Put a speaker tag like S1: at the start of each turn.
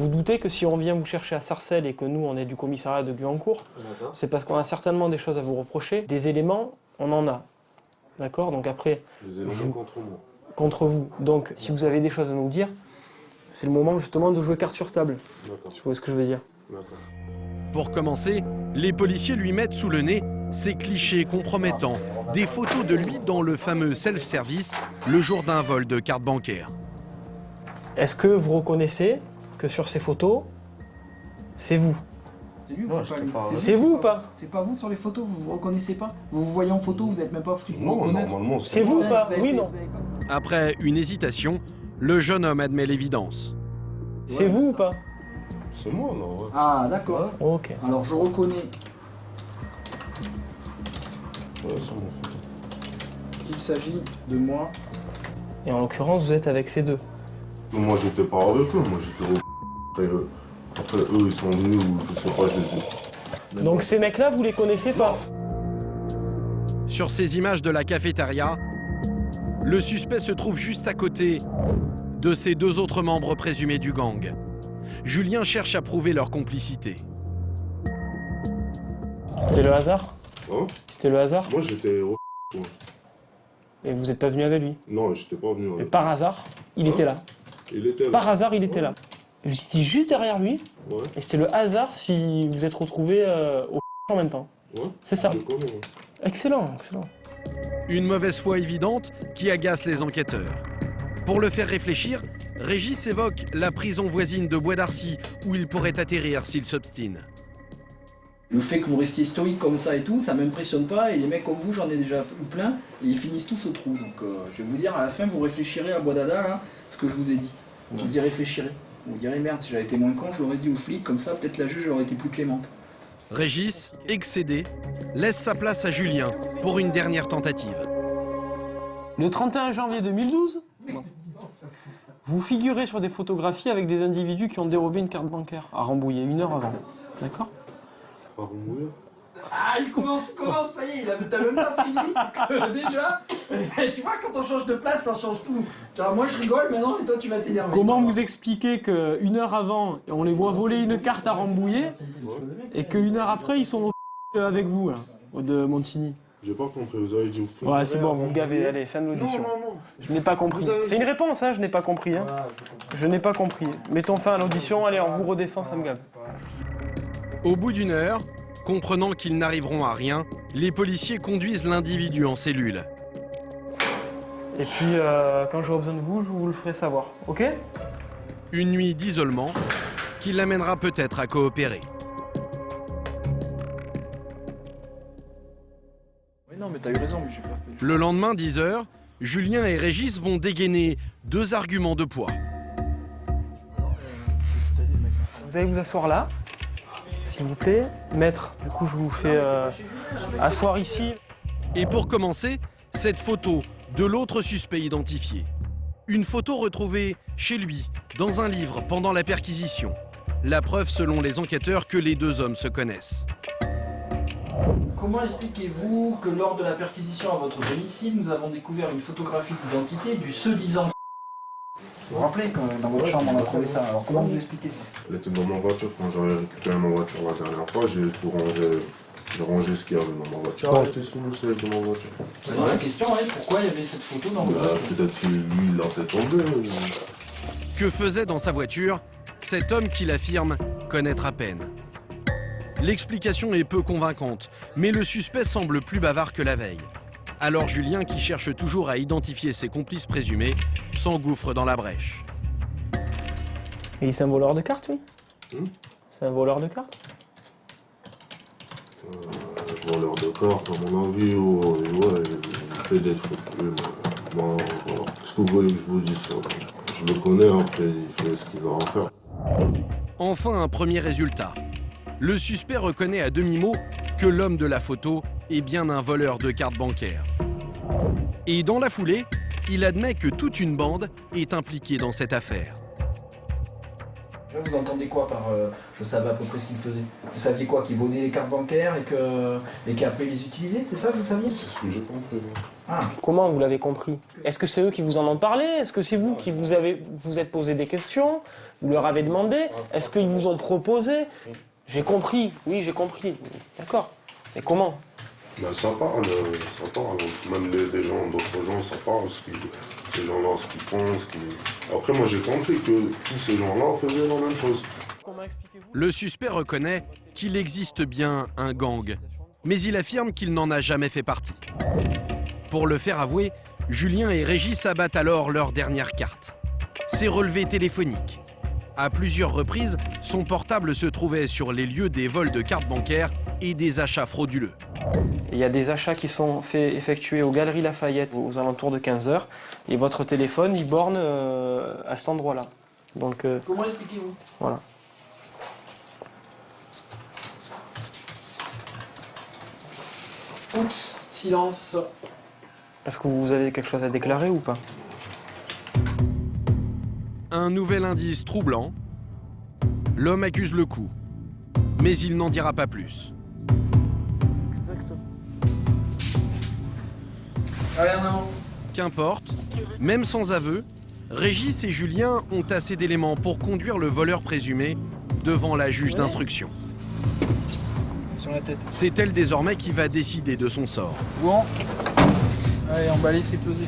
S1: Vous doutez que si on vient vous chercher à Sarcelles et que nous, on est du commissariat de Guyancourt, c'est parce qu'on a certainement des choses à vous reprocher. Des éléments, on en a. D'accord? Donc après...
S2: Des éléments contre moi.
S1: Contre vous. Donc, si vous avez des choses à nous dire, c'est le moment justement de jouer carte sur table. Tu vois ce que je veux dire?
S3: Pour commencer, les policiers lui mettent sous le nez ces clichés compromettants, des photos de lui dans le fameux self-service le jour d'un vol de carte bancaire.
S1: Est-ce que vous reconnaissez que sur ces photos, c'est vous?
S4: C'est lui ou c'est pas lui?
S1: C'est vous ou pas?
S4: C'est pas vous sur les photos, vous vous reconnaissez pas? Vous vous voyez en photo, vous n'êtes même pas foutu de vous reconnaître?
S2: Normalement,
S1: C'est vous ou pas? Oui, non.
S3: Après une hésitation, le jeune homme admet l'évidence.
S1: C'est vous ou pas?
S2: C'est moi, non, ouais.
S4: Ah, d'accord.
S1: Ok.
S4: Alors je reconnais
S2: Ouais, c'est mon photo.
S4: qu'il s'agit de moi.
S1: Et en l'occurrence, vous êtes avec ces deux.
S2: Moi, j'étais pas avec eux, moi, j'étais au... Après, eux, ils sont venus, ou je sais pas, je les ai...
S1: Donc ces mecs-là, vous les connaissez pas?
S3: Sur ces images de la cafétéria, le suspect se trouve juste à côté de ses deux autres membres présumés du gang. Julien cherche à prouver leur complicité.
S1: C'était le hasard?
S2: Hein?
S1: C'était le hasard?
S2: Moi, j'étais au...
S1: Et vous n'êtes pas venu avec lui?
S2: Non, j'étais pas venu
S1: Et
S2: avec.
S1: par hasard, il était là.
S2: Il était là.
S1: Par hasard, il était là. Vous étiez juste derrière lui,
S2: Ouais,
S1: et c'est le hasard si vous êtes retrouvés au en même temps.
S2: ouais.
S1: C'est ça.
S2: Je le connais, ouais.
S1: Excellent, excellent.
S3: Une mauvaise foi évidente qui agace les enquêteurs. Pour le faire réfléchir, Régis évoque la prison voisine de Bois d'Arcy où il pourrait atterrir s'il s'obstine.
S4: Le fait que vous restiez stoïque comme ça et tout, ça m'impressionne pas. Et les mecs comme vous, j'en ai déjà eu plein. Et ils finissent tous au trou. Donc je vais vous dire, à la fin, vous réfléchirez à Bois-Dada, là, ce que je vous ai dit. Vous y réfléchirez. Vous direz, merde, si j'avais été moins con, je l'aurais dit aux flics. Comme ça, peut-être la juge aurait été plus clémente.
S3: Régis, excédé, laisse sa place à Julien pour une dernière tentative.
S1: Le 31 janvier 2012, vous figurez sur des photographies avec des individus qui ont dérobé une carte bancaire à Rambouillet, 1 heure avant. D'accord?
S2: Pas Rambouillet.
S4: Ah, il commence, ça y est, t'as même pas fini. Déjà, tu vois, quand on change de place, ça change tout. Genre, moi je rigole maintenant, et toi tu vas t'énerver.
S1: Comment vous expliquez qu'1 heure avant, on les voit voler une carte à Rambouillet, et qu'1 heure après, ils sont avec vous, là, de Montigny?
S2: J'ai pas compris, vous avez dit vous faites.
S1: Ouais, c'est bon, vous me gavez, allez, fin de l'audition.
S2: Non.
S1: Je n'ai pas compris. C'est une réponse, hein, je n'ai pas compris. Hein. Je n'ai pas compris. Mettons fin à l'audition, allez, on vous redescend, ça me gave.
S3: Au bout d'1 heure, comprenant qu'ils n'arriveront à rien, les policiers conduisent l'individu en cellule.
S1: Et puis, quand j'aurai besoin de vous, je vous le ferai savoir, ok?
S3: Une nuit d'isolement qui l'amènera peut-être à coopérer.
S4: Oui, non, mais t'as eu raison, mais j'ai pas fait.
S3: Le lendemain, 10h, Julien et Régis vont dégainer 2 arguments de poids.
S1: Vous allez vous asseoir là, s'il vous plaît. Maître, du coup, je vous fais asseoir ici.
S3: Et pour commencer, cette photo de l'autre suspect identifié. Une photo retrouvée chez lui, dans un livre, pendant la perquisition. La preuve, selon les enquêteurs, que les deux hommes se connaissent.
S4: Comment expliquez-vous que lors de la perquisition à votre domicile, nous avons découvert une photographie d'identité du se-disant? Vous vous rappelez, dans votre chambre, on a trouvé ça. Alors comment vous expliquez ça?
S2: Elle était dans ma voiture quand j'avais récupéré ma voiture la dernière fois, j'ai tout rangé. J'ai rangé ce qu'il y avait dans ma voiture. Elle était sous le siège de ma voiture.
S4: C'est la question, ouais, pourquoi il y avait cette photo dans votre voiture?
S2: Peut-être que lui, il l'a fait tomber.
S3: Que faisait dans sa voiture cet homme qu'il affirme connaître à peine? L'explication est peu convaincante, mais le suspect semble plus bavard que la veille. Alors Julien, qui cherche toujours à identifier ses complices présumés, s'engouffre dans la brèche.
S1: Et c'est un voleur de cartes, oui? C'est un voleur de cartes?
S2: Voleur de cartes, à mon avis, ouais, il fait des trucs. Moi, voilà. Qu'est-ce que vous voulez que je vous dise ça? Je le connais, après, il fait ce qu'il va en faire.
S3: Enfin, un premier résultat. Le suspect reconnaît à demi-mot que l'homme de la photo est bien un voleur de cartes bancaires. Et dans la foulée, il admet que toute une bande est impliquée dans cette affaire.
S4: Là, vous entendez quoi par je savais à peu près ce qu'il faisait? Vous saviez quoi? Qu'il volait les cartes bancaires et qu'après il les utilisait? C'est ça que vous saviez?
S2: C'est ce que j'ai compris. Moi.
S4: Ah,
S1: Comment vous l'avez compris? Est-ce que c'est eux qui vous en ont parlé? Est-ce que c'est vous qui vous êtes posé des questions? Vous leur avez demandé? Est-ce qu'ils vous ont proposé? J'ai compris, oui, j'ai compris. D'accord. Mais comment?
S2: Ben, ça parle. Même des gens, d'autres gens, ça parle. Ces gens-là, ce qu'ils font, Après, moi, j'ai compris que tous ces gens-là faisaient la même chose.
S3: Le suspect reconnaît qu'il existe bien un gang, mais il affirme qu'il n'en a jamais fait partie. Pour le faire avouer, Julien et Régis abattent alors leur dernière carte. Ses relevés téléphoniques. À plusieurs reprises, son portable se trouvait sur les lieux des vols de cartes bancaires et des achats frauduleux.
S1: Il y a des achats qui sont effectués aux Galeries Lafayette aux alentours de 15 h et votre téléphone, il borne à cet endroit-là. Donc,
S4: comment expliquez-vous?
S1: voilà.
S4: Oups, silence.
S1: Est-ce que vous avez quelque chose à déclarer ou pas?
S3: Un nouvel indice troublant. L'homme accuse le coup, mais il n'en dira pas plus.
S4: Allez, en avant.
S3: Qu'importe, même sans aveu, Régis et Julien ont assez d'éléments pour conduire le voleur présumé devant la juge d'instruction.
S4: Sur la tête.
S3: C'est elle désormais qui va décider de son sort.
S4: Bon. Allez, emballez, c'est pesé.